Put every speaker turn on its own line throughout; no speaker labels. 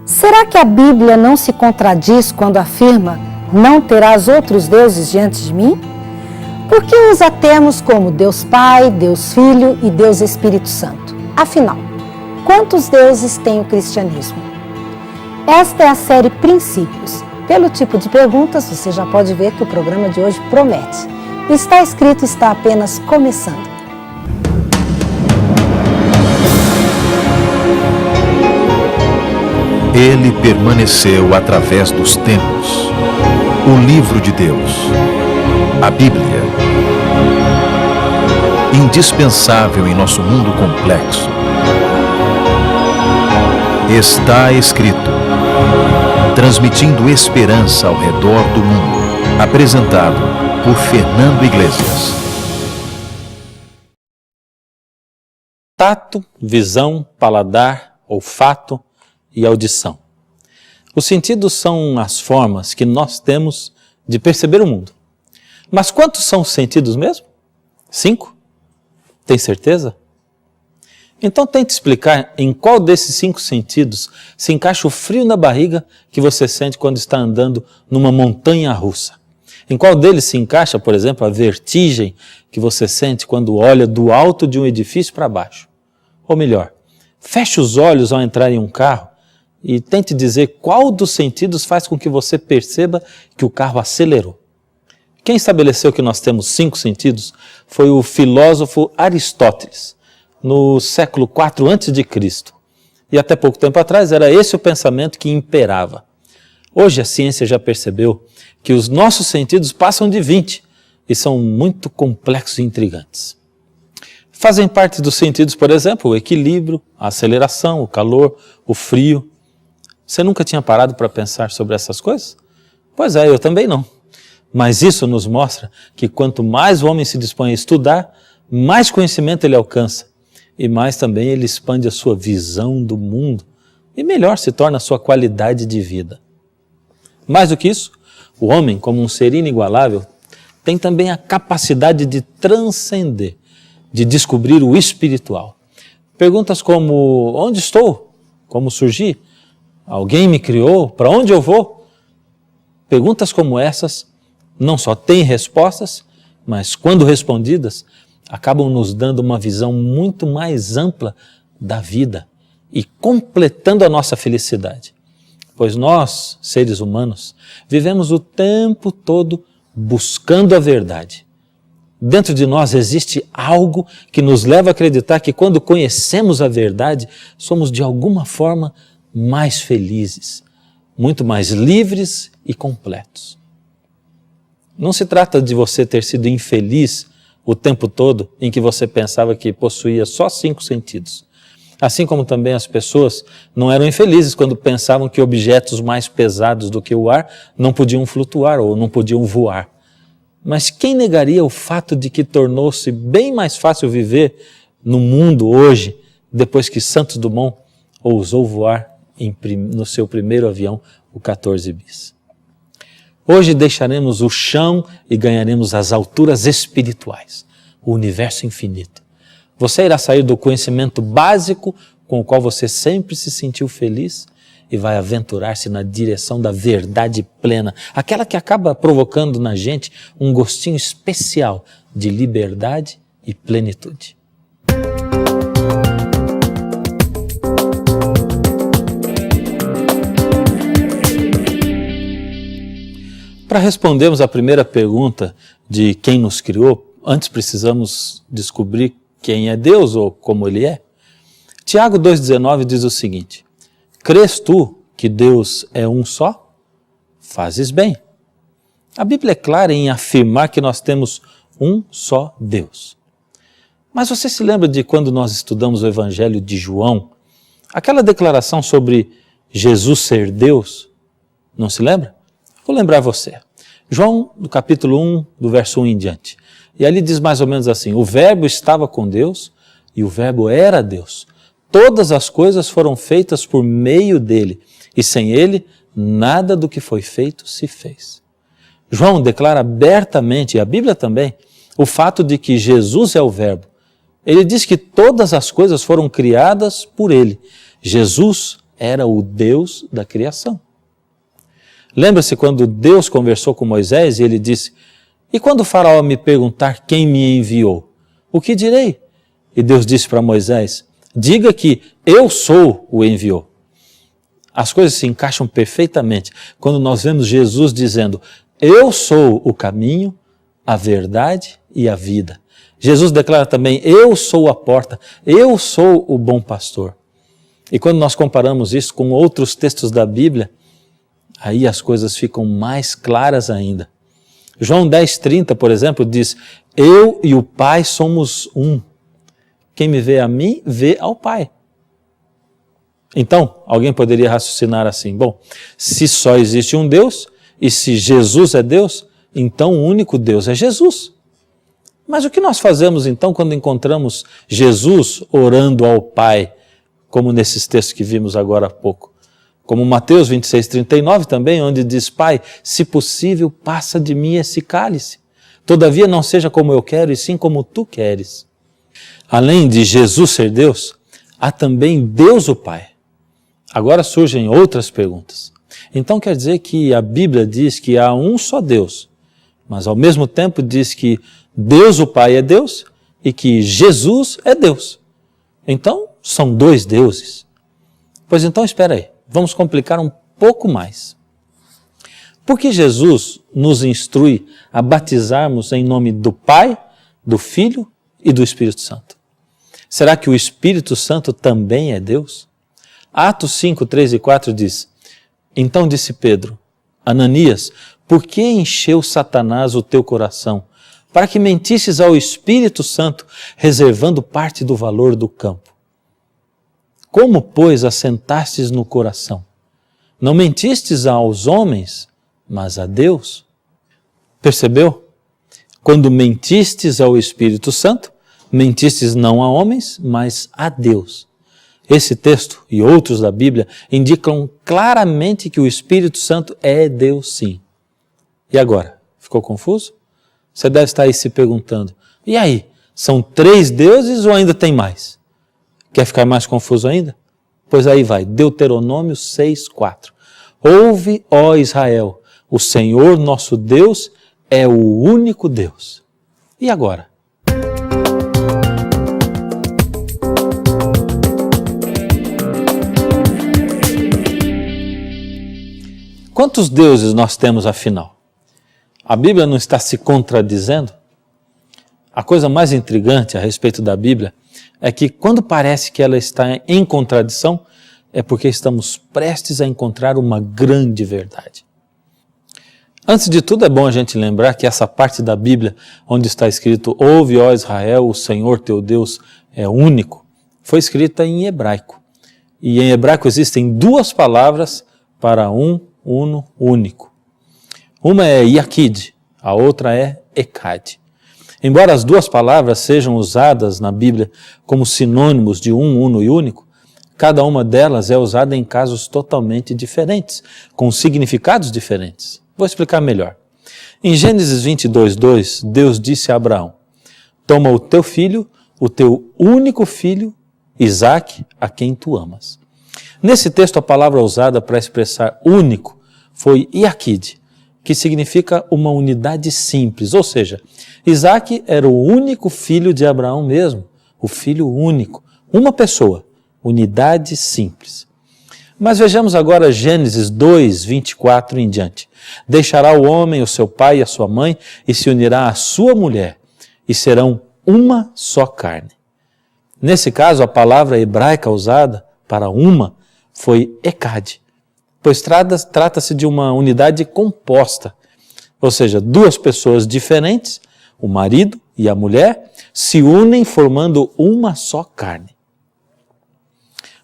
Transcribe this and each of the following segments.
Será que a Bíblia não se contradiz quando afirma não terás outros deuses diante de mim? Por que usa termos como Deus Pai, Deus Filho e Deus Espírito Santo? Afinal, quantos deuses tem o cristianismo? Esta é a série Princípios. Pelo tipo de perguntas, você já pode ver que o programa de hoje promete. O Está Escrito está apenas começando.
Ele permaneceu através dos tempos. O livro de Deus, a Bíblia, indispensável em nosso mundo complexo. Está escrito, transmitindo esperança ao redor do mundo. Apresentado por Fernando Iglesias.
Tato, visão, paladar, olfato e audição. Os sentidos são as formas que nós temos de perceber o mundo. Mas quantos são os sentidos mesmo? 5? Tem certeza? Então tente explicar em qual desses 5 sentidos se encaixa o frio na barriga que você sente quando está andando numa montanha russa. Em qual deles se encaixa, por exemplo, a vertigem que você sente quando olha do alto de um edifício para baixo. Ou melhor, feche os olhos ao entrar em um carro e tente dizer qual dos sentidos faz com que você perceba que o carro acelerou. Quem estabeleceu que nós temos 5 sentidos foi o filósofo Aristóteles, no século IV a.C. E até pouco tempo atrás era esse o pensamento que imperava. Hoje a ciência já percebeu que os nossos sentidos passam de 20 e são muito complexos e intrigantes. Fazem parte dos sentidos, por exemplo, o equilíbrio, a aceleração, o calor, o frio. Você nunca tinha parado para pensar sobre essas coisas? Pois é, eu também não. Mas isso nos mostra que quanto mais o homem se dispõe a estudar, mais conhecimento ele alcança e mais também ele expande a sua visão do mundo e melhor se torna a sua qualidade de vida. Mais do que isso, o homem, como um ser inigualável, tem também a capacidade de transcender, de descobrir o espiritual. Perguntas como: onde estou? Como surgi? Alguém me criou? Para onde eu vou? Perguntas como essas não só têm respostas, mas quando respondidas, acabam nos dando uma visão muito mais ampla da vida e completando a nossa felicidade. Pois nós, seres humanos, vivemos o tempo todo buscando a verdade. Dentro de nós existe algo que nos leva a acreditar que quando conhecemos a verdade, somos de alguma forma mais felizes, muito mais livres e completos. Não se trata de você ter sido infeliz o tempo todo em que você pensava que possuía só 5 sentidos. Assim como também as pessoas não eram infelizes quando pensavam que objetos mais pesados do que o ar não podiam flutuar ou não podiam voar. Mas quem negaria o fato de que tornou-se bem mais fácil viver no mundo hoje, depois que Santos Dumont ousou voar no seu primeiro avião, o 14 bis. Hoje deixaremos o chão e ganharemos as alturas espirituais, o universo infinito. Você irá sair do conhecimento básico com o qual você sempre se sentiu feliz e vai aventurar-se na direção da verdade plena, aquela que acaba provocando na gente um gostinho especial de liberdade e plenitude. Para respondermos a primeira pergunta de quem nos criou, antes precisamos descobrir quem é Deus ou como Ele é. Tiago 2,19 diz o seguinte: crês tu que Deus é um só? Fazes bem. A Bíblia é clara em afirmar que nós temos um só Deus. Mas você se lembra de quando nós estudamos o Evangelho de João? Aquela declaração sobre Jesus ser Deus? Não se lembra? Vou lembrar você. João, do capítulo 1, do verso 1 em diante. E ali diz mais ou menos assim: o verbo estava com Deus e o verbo era Deus. Todas as coisas foram feitas por meio dele e sem ele nada do que foi feito se fez. João declara abertamente, e a Bíblia também, o fato de que Jesus é o verbo. Ele diz que todas as coisas foram criadas por ele. Jesus era o Deus da criação. Lembra-se quando Deus conversou com Moisés e ele disse: e quando o faraó me perguntar quem me enviou, o que direi? E Deus disse para Moisés: diga que eu sou o enviou. As coisas se encaixam perfeitamente quando nós vemos Jesus dizendo: eu sou o caminho, a verdade e a vida. Jesus declara também: eu sou a porta, eu sou o bom pastor. E quando nós comparamos isso com outros textos da Bíblia, aí as coisas ficam mais claras ainda. João 10,30, por exemplo, diz: eu e o Pai somos um. Quem me vê a mim, vê ao Pai. Então, alguém poderia raciocinar assim: bom, se só existe um Deus, e se Jesus é Deus, então o único Deus é Jesus. Mas o que nós fazemos então quando encontramos Jesus orando ao Pai, como nesses textos que vimos agora há pouco? Como Mateus 26,39 também, onde diz: Pai, se possível, passa de mim esse cálice. Todavia não seja como eu quero, e sim como tu queres. Além de Jesus ser Deus, há também Deus o Pai. Agora surgem outras perguntas. Então quer dizer que a Bíblia diz que há um só Deus, mas ao mesmo tempo diz que Deus o Pai é Deus e que Jesus é Deus. Então são dois deuses. Pois então espera aí, vamos complicar um pouco mais. Por que Jesus nos instrui a batizarmos em nome do Pai, do Filho e do Espírito Santo? Será que o Espírito Santo também é Deus? Atos 5, 3 e 4 diz: então disse Pedro: Ananias, por que encheu Satanás o teu coração, para que mentisses ao Espírito Santo, reservando parte do valor do campo? Como, pois, assentastes no coração? Não mentistes aos homens, mas a Deus? Percebeu? Quando mentistes ao Espírito Santo, mentistes não a homens, mas a Deus. Esse texto e outros da Bíblia indicam claramente que o Espírito Santo é Deus sim. E agora? Ficou confuso? Você deve estar aí se perguntando: e aí? São 3 deuses ou ainda tem mais? Quer ficar mais confuso ainda? Pois aí vai, Deuteronômio 6,4. Ouve, ó Israel, o Senhor nosso Deus é o único Deus. E agora? Quantos deuses nós temos afinal? A Bíblia não está se contradizendo? A coisa mais intrigante a respeito da Bíblia é que quando parece que ela está em contradição, é porque estamos prestes a encontrar uma grande verdade. Antes de tudo, é bom a gente lembrar que essa parte da Bíblia, onde está escrito: ouve, ó Israel, o Senhor teu Deus é único, foi escrita em hebraico. E em hebraico existem 2 palavras para uno, único. Uma é Yakid, a outra é Ekad. Embora as 2 palavras sejam usadas na Bíblia como sinônimos de uno e único, cada uma delas é usada em casos totalmente diferentes, com significados diferentes. Vou explicar melhor. Em Gênesis 22:2, Deus disse a Abraão: toma o teu filho, o teu único filho, Isaque, a quem tu amas. Nesse texto, a palavra usada para expressar único foi Yakid, que significa uma unidade simples, ou seja, Isaque era o único filho de Abraão mesmo, o filho único, uma pessoa, unidade simples. Mas vejamos agora Gênesis 2:24 em diante. Deixará o homem o seu pai e a sua mãe e se unirá à sua mulher, e serão uma só carne. Nesse caso, a palavra hebraica usada para uma foi Ekad, pois trata-se de uma unidade composta, ou seja, 2 pessoas diferentes, o marido e a mulher, se unem formando uma só carne.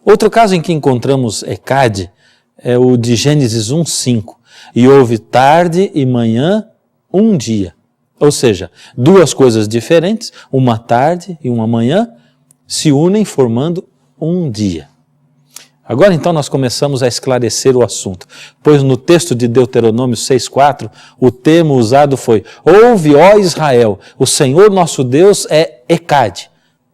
Outro caso em que encontramos Ekad é o de Gênesis 1:5, e houve tarde e manhã um dia, ou seja, 2 coisas diferentes, uma tarde e uma manhã, se unem formando um dia. Agora então nós começamos a esclarecer o assunto, pois no texto de Deuteronômio 6,4, o termo usado foi: ouve, ó Israel, o Senhor nosso Deus é Ekad,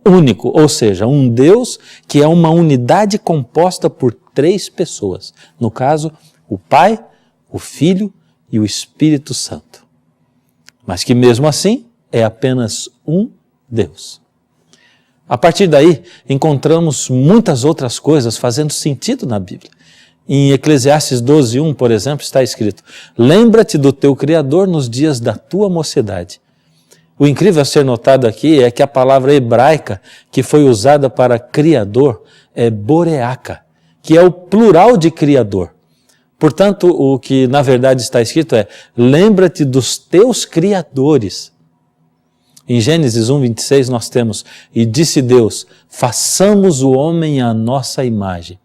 único, ou seja, um Deus que é uma unidade composta por 3 pessoas. No caso, o Pai, o Filho e o Espírito Santo. Mas que mesmo assim é apenas um Deus. A partir daí, encontramos muitas outras coisas fazendo sentido na Bíblia. Em Eclesiastes 12:1, por exemplo, está escrito: lembra-te do teu Criador nos dias da tua mocidade. O incrível a ser notado aqui é que a palavra hebraica que foi usada para criador é boreaca, que é o plural de criador. Portanto, o que na verdade está escrito é: lembra-te dos teus criadores. Em Gênesis 1:26 nós temos: e disse Deus, façamos o homem à nossa imagem.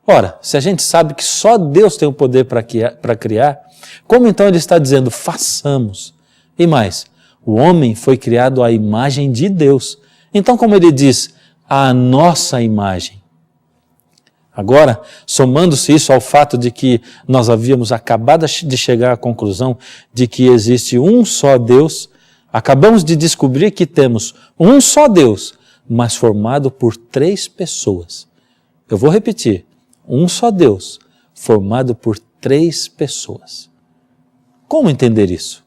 Ora, se a gente sabe que só Deus tem o poder para criar, como então ele está dizendo façamos? E mais, o homem foi criado à imagem de Deus. Então como ele diz, à nossa imagem? Agora, somando-se isso ao fato de que nós havíamos acabado de chegar à conclusão de que existe um só Deus, acabamos de descobrir que temos um só Deus, mas formado por 3 pessoas. Eu vou repetir. Um só Deus, formado por 3 pessoas. Como entender isso?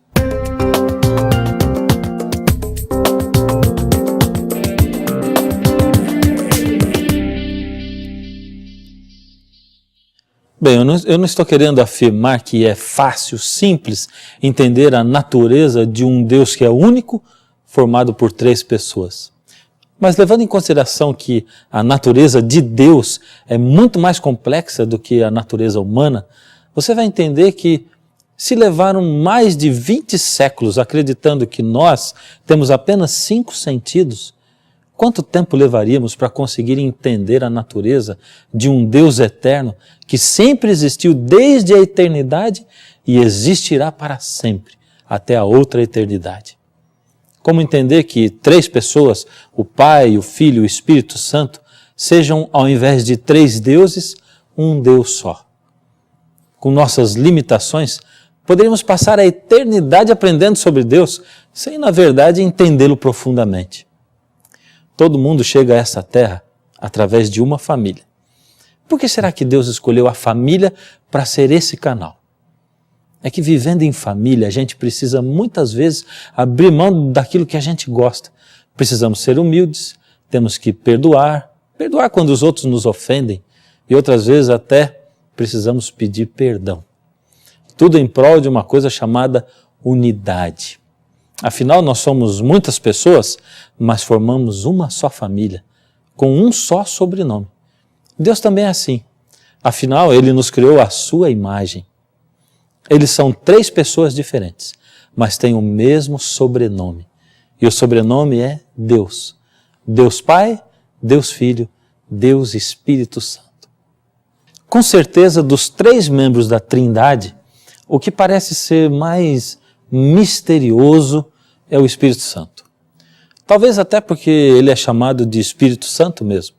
Bem, eu não estou querendo afirmar que é fácil, simples, entender a natureza de um Deus que é único, formado por 3 pessoas. Mas levando em consideração que a natureza de Deus é muito mais complexa do que a natureza humana, você vai entender que se levaram mais de 20 séculos acreditando que nós temos apenas 5 sentidos, quanto tempo levaríamos para conseguir entender a natureza de um Deus eterno que sempre existiu desde a eternidade e existirá para sempre, até a outra eternidade? Como entender que 3 pessoas, o Pai, o Filho e o Espírito Santo, sejam, ao invés de 3 deuses, um Deus só? Com nossas limitações, poderíamos passar a eternidade aprendendo sobre Deus, sem, na verdade, entendê-lo profundamente. Todo mundo chega a essa terra através de uma família. Por que será que Deus escolheu a família para ser esse canal? É que vivendo em família, a gente precisa muitas vezes abrir mão daquilo que a gente gosta. Precisamos ser humildes, temos que perdoar quando os outros nos ofendem e outras vezes até precisamos pedir perdão. Tudo em prol de uma coisa chamada unidade. Afinal, nós somos muitas pessoas, mas formamos uma só família, com um só sobrenome. Deus também é assim. Afinal, Ele nos criou à sua imagem. Eles são 3 pessoas diferentes, mas têm o mesmo sobrenome. E o sobrenome é Deus. Deus Pai, Deus Filho, Deus Espírito Santo. Com certeza, dos 3 membros da Trindade, o que parece ser mais misterioso é o Espírito Santo. Talvez até porque ele é chamado de Espírito Santo mesmo.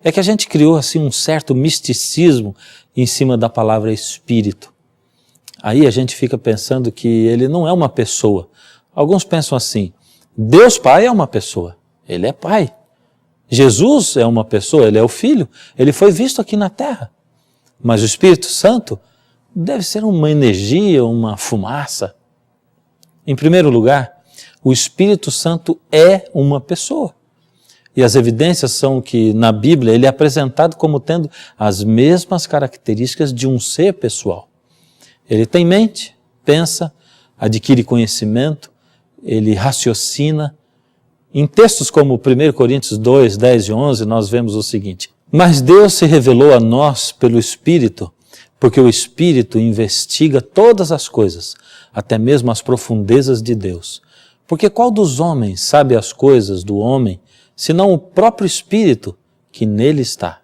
É que a gente criou assim um certo misticismo em cima da palavra Espírito. Aí a gente fica pensando que ele não é uma pessoa. Alguns pensam assim: Deus Pai é uma pessoa, Ele é Pai. Jesus é uma pessoa, Ele é o Filho, Ele foi visto aqui na terra. Mas o Espírito Santo deve ser uma energia, uma fumaça. Em primeiro lugar, o Espírito Santo é uma pessoa. E as evidências são que na Bíblia ele é apresentado como tendo as mesmas características de um ser pessoal. Ele tem mente, pensa, adquire conhecimento, ele raciocina. Em textos como 1 Coríntios 2, 10 e 11, nós vemos o seguinte: mas Deus se revelou a nós pelo Espírito, porque o Espírito investiga todas as coisas, até mesmo as profundezas de Deus. Porque qual dos homens sabe as coisas do homem, senão o próprio Espírito que nele está?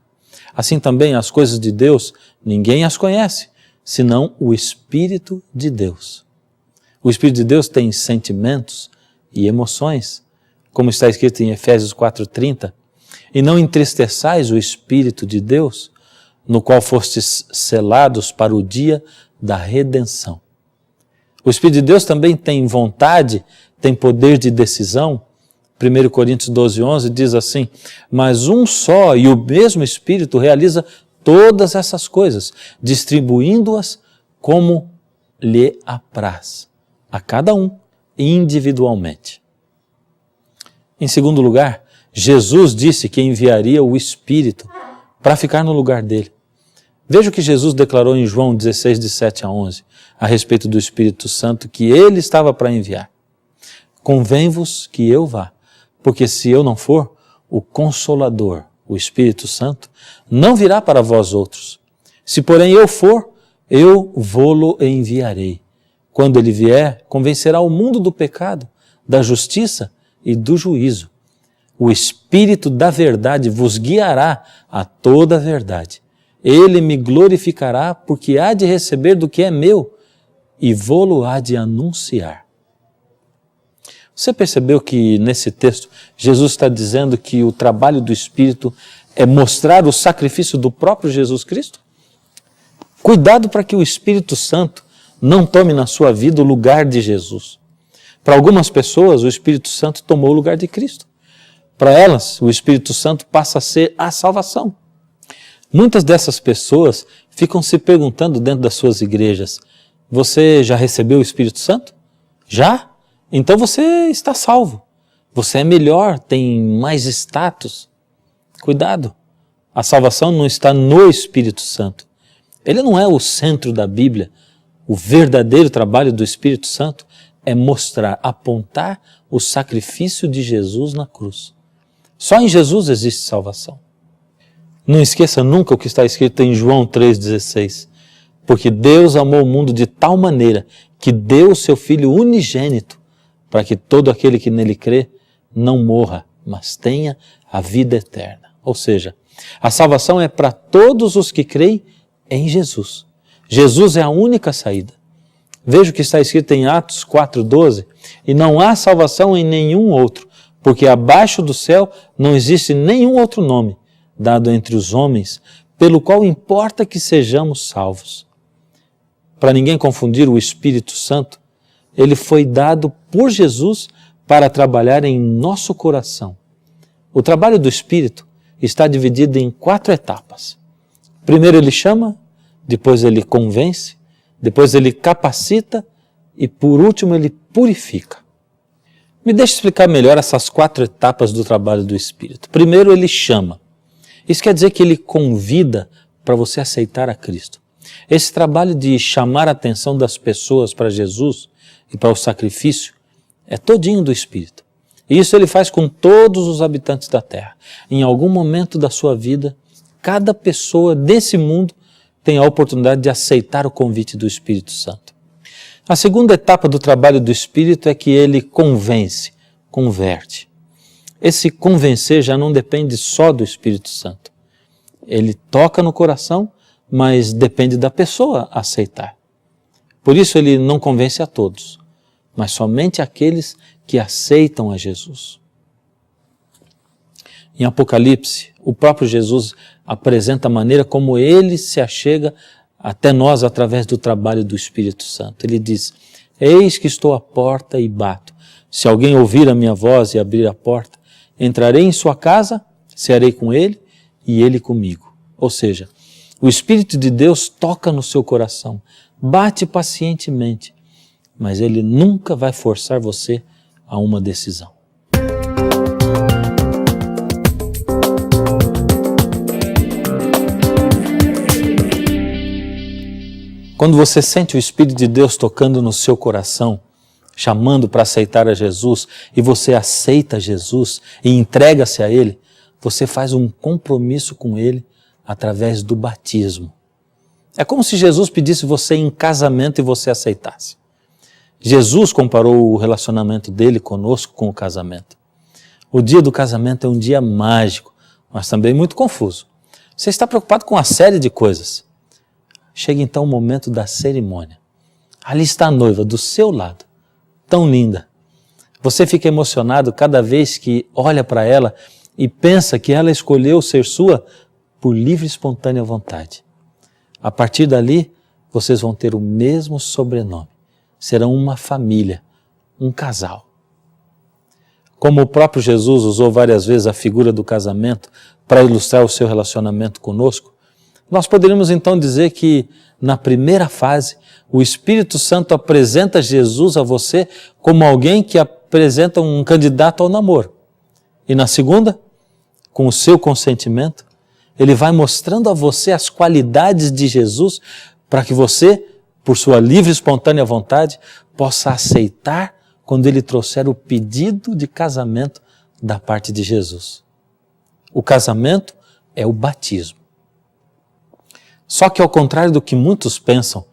Assim também as coisas de Deus, ninguém as conhece, senão o Espírito de Deus. O Espírito de Deus tem sentimentos e emoções, como está escrito em Efésios 4:30, e não entristeçais o Espírito de Deus, no qual fostes selados para o dia da redenção. O Espírito de Deus também tem vontade, tem poder de decisão, 1 Coríntios 12:11 diz assim: mas um só e o mesmo Espírito realiza todas essas coisas, distribuindo-as como lhe apraz, a cada um individualmente. Em segundo lugar, Jesus disse que enviaria o Espírito para ficar no lugar dele. Veja o que Jesus declarou em João 16, de 7 a 11, a respeito do Espírito Santo que ele estava para enviar. Convém-vos que eu vá, porque se eu não for, o Consolador, o Espírito Santo, não virá para vós outros. Se porém eu for, eu vô-lo enviarei. Quando ele vier, convencerá o mundo do pecado, da justiça e do juízo. O Espírito da verdade vos guiará a toda a verdade. Ele me glorificará, porque há de receber do que é meu e vô-lo há de anunciar. Você percebeu que nesse texto Jesus está dizendo que o trabalho do Espírito é mostrar o sacrifício do próprio Jesus Cristo? Cuidado para que o Espírito Santo não tome na sua vida o lugar de Jesus. Para algumas pessoas, o Espírito Santo tomou o lugar de Cristo. Para elas, o Espírito Santo passa a ser a salvação. Muitas dessas pessoas ficam se perguntando dentro das suas igrejas: você já recebeu o Espírito Santo? Já? Então você está salvo. Você é melhor, tem mais status. Cuidado, a salvação não está no Espírito Santo. Ele não é o centro da Bíblia. O verdadeiro trabalho do Espírito Santo é mostrar, apontar o sacrifício de Jesus na cruz. Só em Jesus existe salvação. Não esqueça nunca o que está escrito em João 3,16. Porque Deus amou o mundo de tal maneira que deu o seu Filho unigênito para que todo aquele que nele crê não morra, mas tenha a vida eterna. Ou seja, a salvação é para todos os que creem em Jesus. Jesus é a única saída. Veja o que está escrito em Atos 4,12. E não há salvação em nenhum outro, porque abaixo do céu não existe nenhum outro nome dado entre os homens, pelo qual importa que sejamos salvos. Para ninguém confundir o Espírito Santo, ele foi dado por Jesus para trabalhar em nosso coração. O trabalho do Espírito está dividido em 4 etapas. Primeiro ele chama, depois ele convence, depois ele capacita e por último ele purifica. Me deixe explicar melhor essas 4 etapas do trabalho do Espírito. Primeiro ele chama. Isso quer dizer que ele convida para você aceitar a Cristo. Esse trabalho de chamar a atenção das pessoas para Jesus e para o sacrifício é todinho do Espírito. E isso ele faz com todos os habitantes da terra. Em algum momento da sua vida, cada pessoa desse mundo tem a oportunidade de aceitar o convite do Espírito Santo. A segunda etapa do trabalho do Espírito é que ele convence, converte. Esse convencer já não depende só do Espírito Santo. Ele toca no coração, mas depende da pessoa aceitar. Por isso ele não convence a todos, mas somente aqueles que aceitam a Jesus. Em Apocalipse, o próprio Jesus apresenta a maneira como ele se achega até nós através do trabalho do Espírito Santo. Ele diz: eis que estou à porta e bato. Se alguém ouvir a minha voz e abrir a porta, entrarei em sua casa, cearei com ele e ele comigo. Ou seja, o Espírito de Deus toca no seu coração, bate pacientemente, mas ele nunca vai forçar você a uma decisão. Quando você sente o Espírito de Deus tocando no seu coração, chamando para aceitar a Jesus, e você aceita Jesus e entrega-se a Ele, você faz um compromisso com Ele através do batismo. É como se Jesus pedisse você em casamento e você aceitasse. Jesus comparou o relacionamento dele conosco com o casamento. O dia do casamento é um dia mágico, mas também muito confuso. Você está preocupado com uma série de coisas. Chega então o momento da cerimônia. Ali está a noiva do seu lado, tão linda. Você fica emocionado cada vez que olha para ela e pensa que ela escolheu ser sua por livre e espontânea vontade. A partir dali, vocês vão ter o mesmo sobrenome. Serão uma família, um casal. como o próprio Jesus usou várias vezes a figura do casamento para ilustrar o seu relacionamento conosco, nós poderíamos então dizer que na primeira fase, o Espírito Santo apresenta Jesus a você como alguém que apresenta um candidato ao namoro. E na segunda, com o seu consentimento, ele vai mostrando a você as qualidades de Jesus para que você, por sua livre e espontânea vontade, possa aceitar quando ele trouxer o pedido de casamento da parte de Jesus. O casamento é o batismo. Só que ao contrário do que muitos pensam,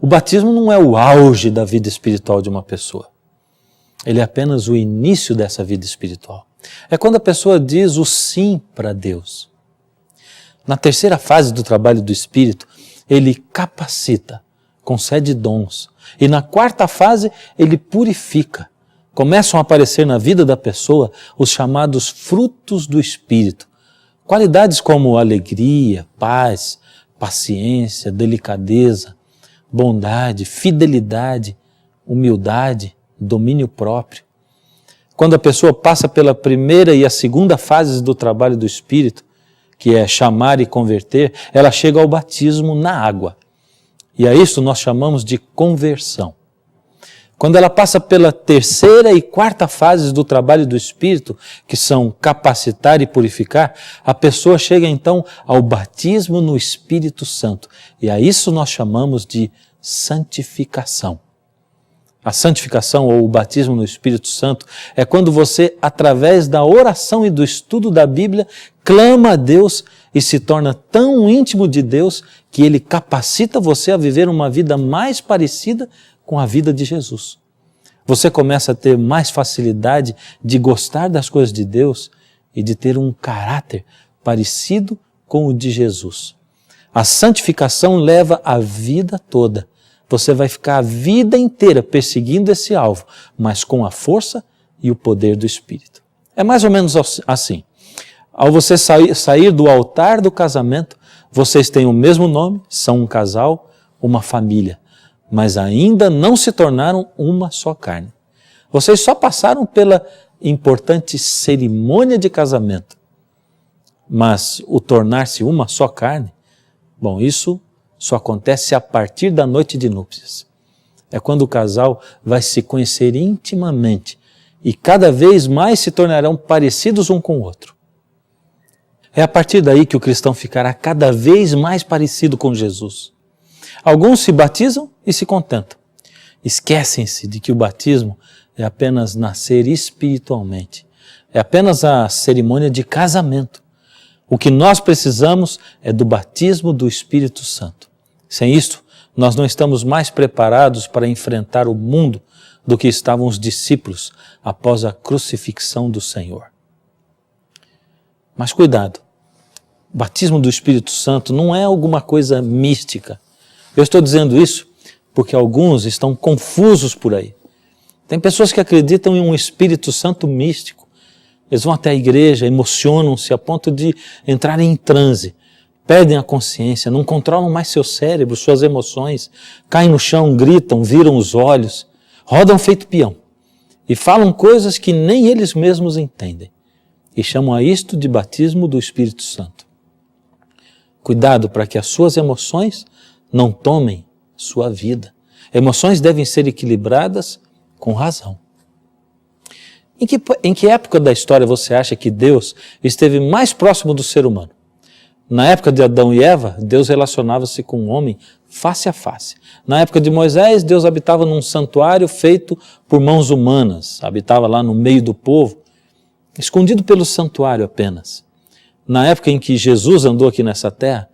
o batismo não é o auge da vida espiritual de uma pessoa. Ele é apenas o início dessa vida espiritual. É quando a pessoa diz o sim para Deus. Na terceira fase do trabalho do Espírito, ele capacita, concede dons. E na quarta fase, ele purifica. Começam a aparecer na vida da pessoa os chamados frutos do Espírito. Qualidades como alegria, paz, paciência, delicadeza, bondade, fidelidade, humildade, domínio próprio. Quando a pessoa passa pela primeira e a segunda fases do trabalho do Espírito, que é chamar e converter, ela chega ao batismo na água. E a isso nós chamamos de conversão. Quando ela passa pela terceira e quarta fases do trabalho do Espírito, que são capacitar e purificar, a pessoa chega então ao batismo no Espírito Santo. E a isso nós chamamos de santificação. A santificação ou o batismo no Espírito Santo é quando você, através da oração e do estudo da Bíblia, clama a Deus e se torna tão íntimo de Deus que Ele capacita você a viver uma vida mais parecida com a vida de Jesus. Você começa a ter mais facilidade de gostar das coisas de Deus e de ter um caráter parecido com o de Jesus. A santificação leva a vida toda. Você vai ficar a vida inteira perseguindo esse alvo, mas com a força e o poder do Espírito. É mais ou menos assim. Ao você sair do altar do casamento, vocês têm o mesmo nome, são um casal, uma família, mas ainda não se tornaram uma só carne. Vocês só passaram pela importante cerimônia de casamento, mas o tornar-se uma só carne, bom, isso só acontece a partir da noite de núpcias. É quando o casal vai se conhecer intimamente e cada vez mais se tornarão parecidos um com o outro. É a partir daí que o cristão ficará cada vez mais parecido com Jesus. Alguns se batizam e se contentam. Esquecem-se de que o batismo é apenas nascer espiritualmente. É apenas a cerimônia de casamento. O que nós precisamos é do batismo do Espírito Santo. Sem isto, nós não estamos mais preparados para enfrentar o mundo do que estavam os discípulos após a crucifixão do Senhor. Mas cuidado, o batismo do Espírito Santo não é alguma coisa mística. Eu estou dizendo isso porque alguns estão confusos por aí. Tem pessoas que acreditam em um Espírito Santo místico. Eles vão até a igreja, emocionam-se a ponto de entrarem em transe. Perdem a consciência, não controlam mais seu cérebro, suas emoções, caem no chão, gritam, viram os olhos, rodam feito peão e falam coisas que nem eles mesmos entendem e chamam a isto de batismo do Espírito Santo. Cuidado para que as suas emoções não tomem sua vida. Emoções devem ser equilibradas com razão. Em que época da história você acha que Deus esteve mais próximo do ser humano? Na época de Adão e Eva, Deus relacionava-se com o homem face a face. Na época de Moisés, Deus habitava num santuário feito por mãos humanas. Habitava lá no meio do povo, escondido pelo santuário apenas. Na época em que Jesus andou aqui nessa terra,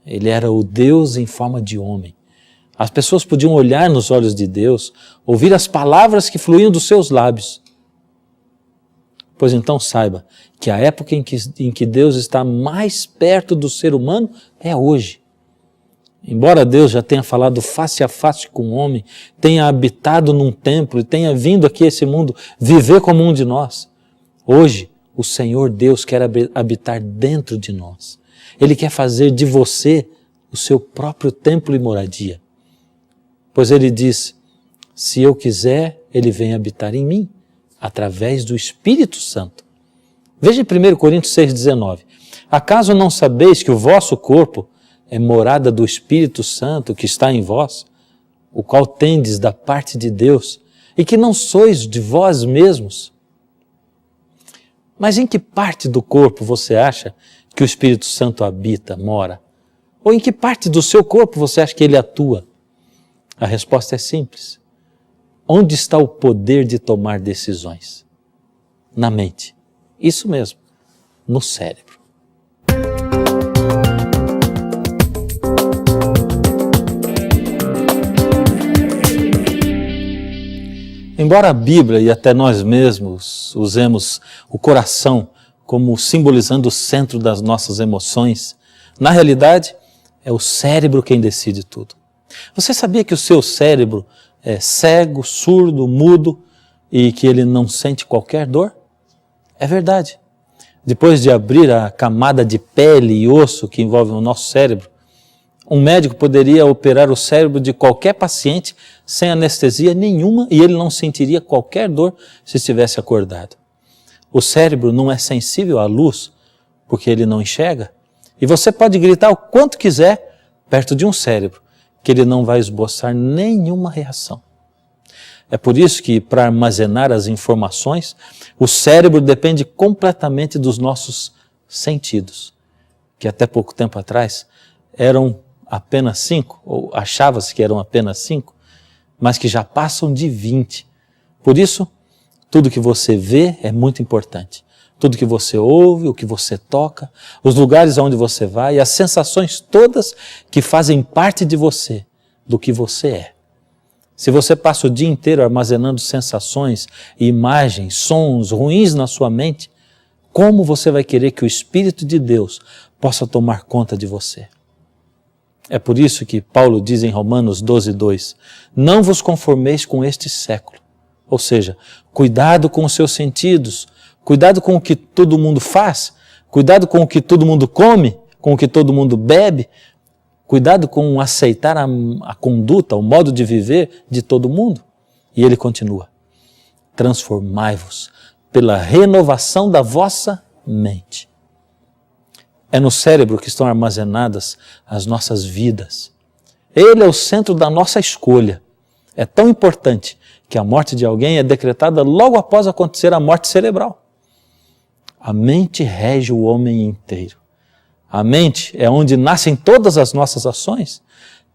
Ele era o Deus em forma de homem. As pessoas podiam olhar nos olhos de Deus, ouvir as palavras que fluíam dos seus lábios. Pois então saiba que a época em que Deus está mais perto do ser humano é hoje. Embora Deus já tenha falado face a face com o homem, tenha habitado num templo e tenha vindo aqui a esse mundo viver como um de nós, hoje o Senhor Deus quer habitar dentro de nós. Ele quer fazer de você o seu próprio templo e moradia. Pois Ele diz, se eu quiser, Ele vem habitar em mim. através do Espírito Santo. Veja em 1 Coríntios 6,19. Acaso não sabeis que o vosso corpo é morada do Espírito Santo que está em vós, o qual tendes da parte de Deus, e que não sois de vós mesmos? Mas em que parte do corpo você acha que o Espírito Santo habita, mora? Ou em que parte do seu corpo você acha que ele atua? A resposta é simples. Onde está o poder de tomar decisões? Na mente. Isso mesmo, no cérebro. Embora a Bíblia e até nós mesmos usemos o coração como simbolizando o centro das nossas emoções, na realidade é o cérebro quem decide tudo. Você sabia que o seu cérebro é cego, surdo, mudo e que ele não sente qualquer dor? É verdade. Depois de abrir a camada de pele e osso que envolve o nosso cérebro, um médico poderia operar o cérebro de qualquer paciente sem anestesia nenhuma e ele não sentiria qualquer dor se estivesse acordado. O cérebro não é sensível à luz porque ele não enxerga e você pode gritar o quanto quiser perto de um cérebro que ele não vai esboçar nenhuma reação. É por isso que, para armazenar as informações, o cérebro depende completamente dos nossos sentidos, que até pouco tempo atrás eram apenas 5, ou achava-se que eram apenas 5, mas que já passam de 20. Por isso, tudo que você vê é muito importante. Tudo que você ouve, o que você toca, os lugares aonde você vai, as sensações todas que fazem parte de você, do que você é. Se você passa o dia inteiro armazenando sensações, imagens, sons ruins na sua mente, como você vai querer que o Espírito de Deus possa tomar conta de você? É por isso que Paulo diz em Romanos 12:2, não vos conformeis com este século. Ou seja, cuidado com os seus sentidos, cuidado com o que todo mundo faz, cuidado com o que todo mundo come, com o que todo mundo bebe, cuidado com aceitar a conduta, o modo de viver de todo mundo. E ele continua, transformai-vos pela renovação da vossa mente. É no cérebro que estão armazenadas as nossas vidas. Ele é o centro da nossa escolha. É tão importante que a morte de alguém é decretada logo após acontecer a morte cerebral. A mente rege o homem inteiro. A mente é onde nascem todas as nossas ações.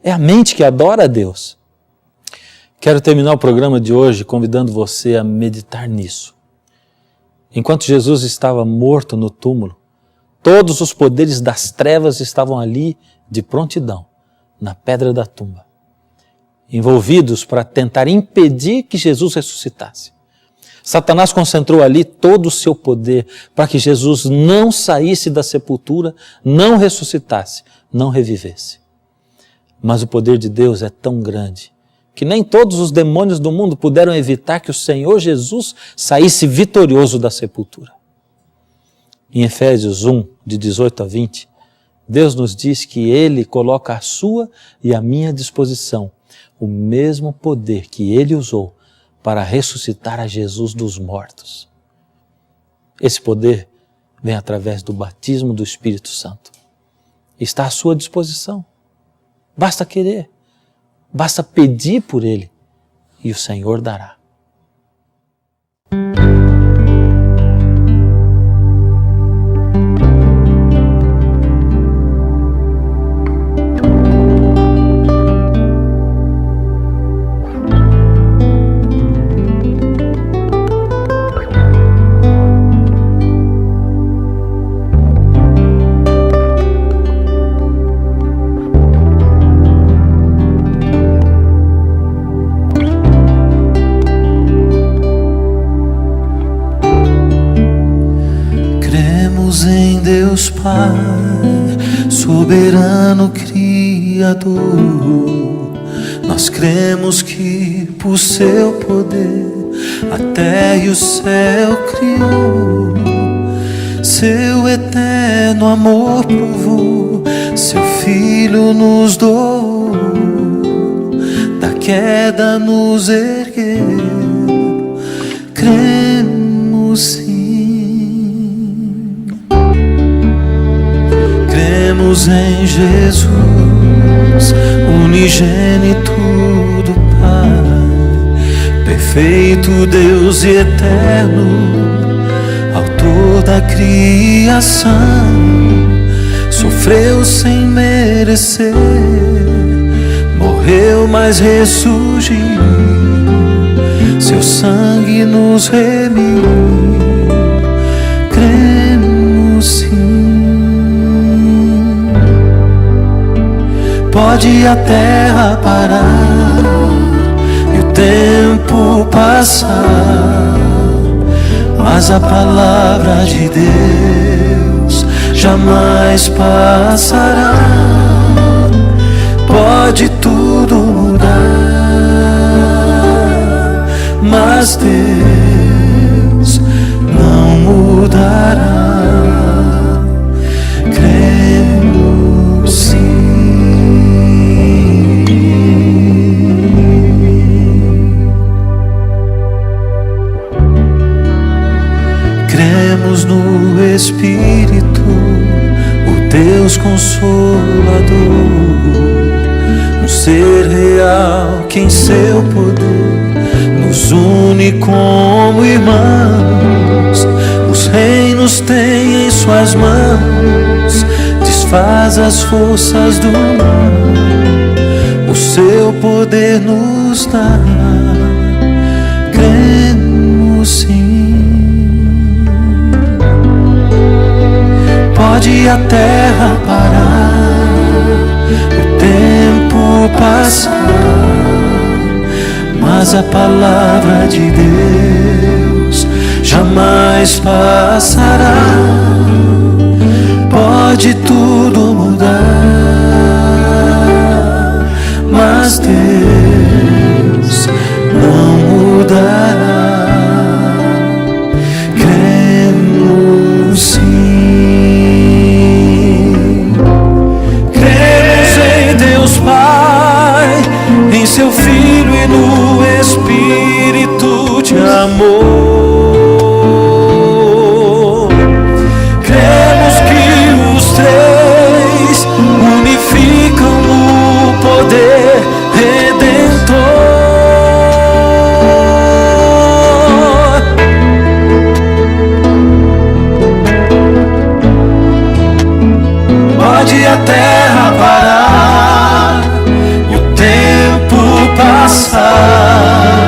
É a mente que adora a Deus. Quero terminar o programa de hoje convidando você a meditar nisso. Enquanto Jesus estava morto no túmulo, todos os poderes das trevas estavam ali de prontidão, na pedra da tumba, envolvidos para tentar impedir que Jesus ressuscitasse. Satanás concentrou ali todo o seu poder para que Jesus não saísse da sepultura, não ressuscitasse, não revivesse. Mas o poder de Deus é tão grande que nem todos os demônios do mundo puderam evitar que o Senhor Jesus saísse vitorioso da sepultura. Em Efésios 1, de 18 a 20, Deus nos diz que Ele coloca à sua e à minha disposição o mesmo poder que Ele usou para ressuscitar a Jesus dos mortos. Esse poder vem através do batismo do Espírito Santo. Está à sua disposição. Basta querer, basta pedir por Ele e o Senhor dará.
Deus Pai, soberano Criador, nós cremos que por seu poder a terra e o céu criou, seu eterno amor provou, seu Filho nos doou, da queda nos ergueu. cremos sim. Cremos em Jesus, unigênito do Pai, perfeito Deus e eterno, autor da criação. Sofreu sem merecer, morreu, mas ressurgiu. Seu sangue nos remiu. Cremos sim. Pode a terra parar e o tempo passar, mas a palavra de Deus jamais passará. Pode tudo mudar, mas Deus não mudará. Cremos sim. Cremos no Espírito, o Deus Consolador, um ser real que em seu poder nos une como irmãos. Os reinos têm em suas mãos, desfaz as forças do mal, o seu poder nos dá. Cremos sim. Pode a terra parar, o tempo passar, mas a palavra de Deus jamais passará. Pode tudo mudar, mas Deus não mudará. Cremos sim. Cremos em Deus Pai, em seu Filho e no Espírito de amor. Cremos que os três unificam no poder redentor. Pode a terra parar e o tempo passar,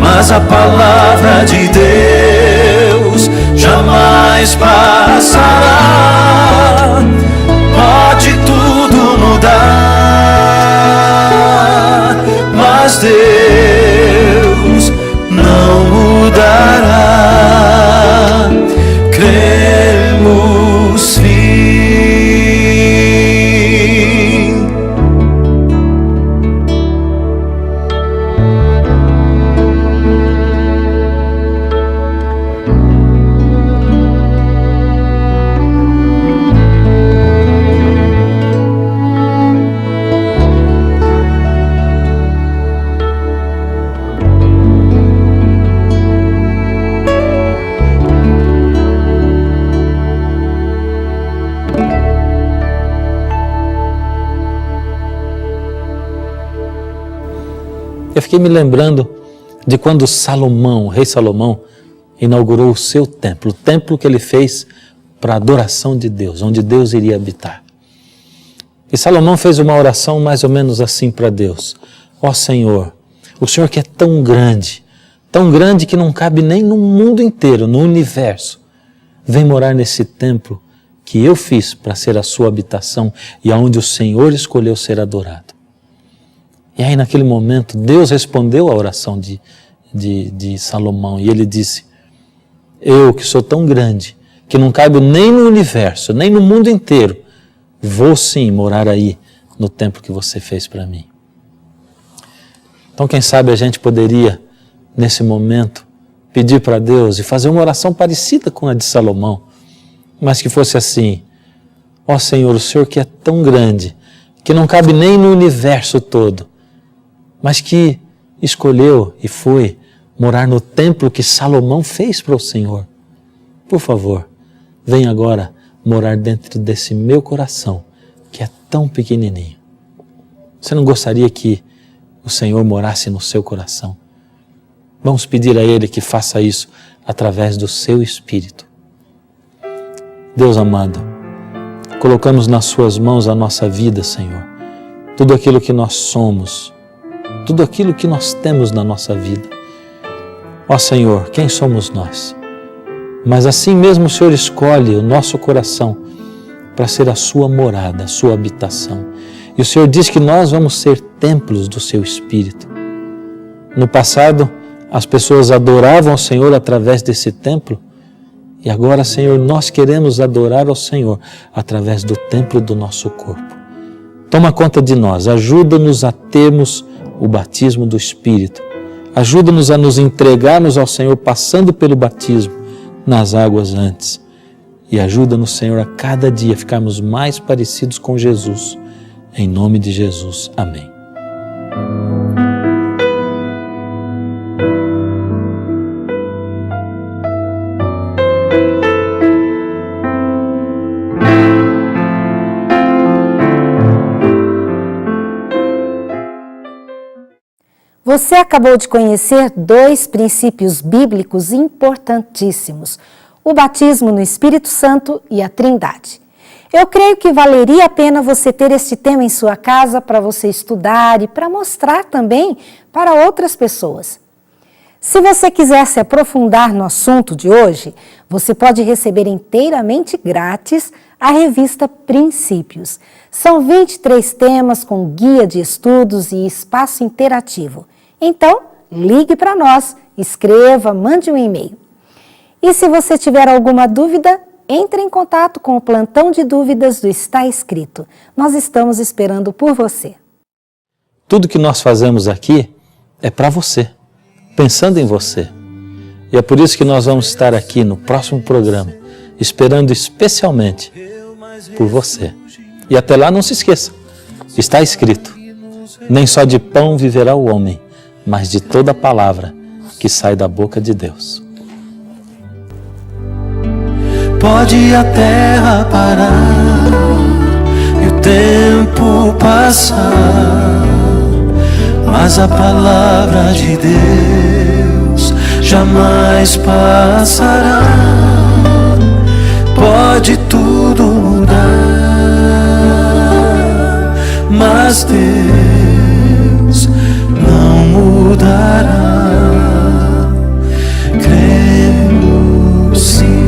mas a palavra de Deus jamais passará. Pode tudo mudar, mas Deus não mudará. Cremos sim.
Eu fiquei me lembrando de quando Salomão, o rei Salomão, inaugurou o seu templo, o templo que ele fez para a adoração de Deus, onde Deus iria habitar. E Salomão fez uma oração mais ou menos assim para Deus: ó Senhor, o Senhor que é tão grande que não cabe nem no mundo inteiro, no universo, vem morar nesse templo que eu fiz para ser a sua habitação e aonde o Senhor escolheu ser adorado. E aí naquele momento Deus respondeu à oração de Salomão e ele disse: eu que sou tão grande que não caibo nem no universo, nem no mundo inteiro, vou sim morar aí no templo que você fez para mim. Então quem sabe a gente poderia nesse momento pedir para Deus e fazer uma oração parecida com a de Salomão, mas que fosse assim: ó Senhor, o Senhor que é tão grande que não cabe nem no universo todo, mas que escolheu e foi morar no templo que Salomão fez para o Senhor. Por favor, venha agora morar dentro desse meu coração, que é tão pequenininho. Você não gostaria que o Senhor morasse no seu coração? Vamos pedir a Ele que faça isso através do seu Espírito. Deus amado, colocamos nas suas mãos a nossa vida, Senhor. Tudo aquilo que nós somos, tudo aquilo que nós temos na nossa vida. Ó Senhor, quem somos nós? Mas assim mesmo o Senhor escolhe o nosso coração para ser a sua morada, a sua habitação. E o Senhor diz que nós vamos ser templos do seu Espírito. No passado, as pessoas adoravam o Senhor através desse templo. E agora, Senhor, nós queremos adorar ao Senhor através do templo do nosso corpo. Toma conta de nós, ajuda-nos a termos o batismo do Espírito. Ajuda-nos a nos entregarmos ao Senhor passando pelo batismo nas águas antes. E ajuda-nos, Senhor, a cada dia ficarmos mais parecidos com Jesus. Em nome de Jesus. Amém.
Você acabou de conhecer 2 princípios bíblicos importantíssimos: o batismo no Espírito Santo e a Trindade. Eu creio que valeria a pena você ter este tema em sua casa para você estudar e para mostrar também para outras pessoas. Se você quiser se aprofundar no assunto de hoje, você pode receber inteiramente grátis a revista Princípios. São 23 temas com guia de estudos e espaço interativo. Então, ligue para nós, escreva, mande um e-mail. E se você tiver alguma dúvida, entre em contato com o plantão de dúvidas do Está Escrito. Nós estamos esperando por você.
Tudo que nós fazemos aqui é para você, pensando em você. E é por isso que nós vamos estar aqui no próximo programa, esperando especialmente por você. E até lá não se esqueça, está escrito: nem só de pão viverá o homem, mas de toda palavra que sai da boca de Deus.
Pode a terra parar e o tempo passar, mas a palavra de Deus jamais passará. Pode tudo mudar, mas Deus não mudará. Cremos sim.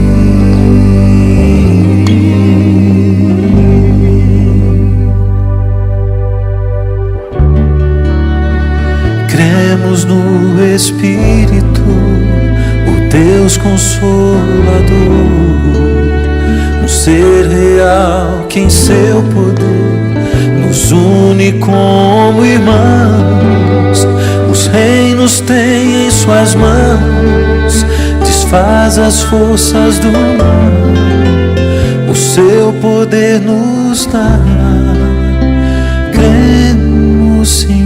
Cremos no Espírito, o Deus Consolador, um ser real que em seu poder nos une como irmãos. Os reinos têm em suas mãos, desfaz as forças do mal, o seu poder nos dá. Cremos sim.